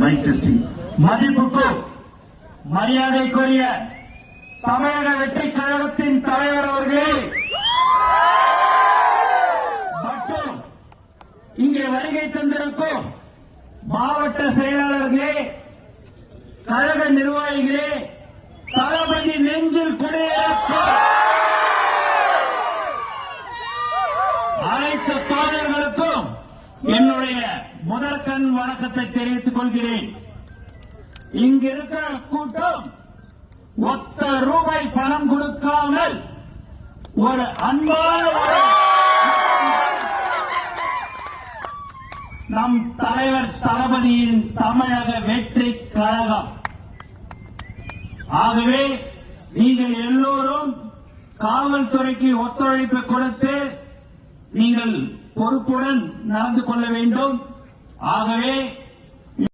Mic testing. மதிப்புக்கும் மரியாதைக்குரிய தமிழக வெற்றி கழகத்தின் தலைவர் அவர்களே மற்றும் இங்கே வருகை தந்திருக்கும் மாவட்ட செயலாளர்களே, கழக நிர்வாகிகளே, தளபதி நெஞ்சில் குடியிருக்கும் அனைத்து தோழர்களுக்கும் என்னுடைய முதற்கண் வணக்கத்தை தெரிவித்துக் கொள்கிறேன். இங்கு இருக்கிற கூட்டம் ஒத்த ரூபாய் பணம் கொடுக்காமல் ஒரு அன்பான நம் தலைவர் தளபதியின் தமிழக வெற்றி கழகம். ஆகவே நீங்கள் எல்லோரும் காவல்துறைக்கு ஒத்துழைப்பு கொடுத்து நீங்கள் பொறுப்புடன் நடந்து கொள்ள வேண்டும். ஆகவே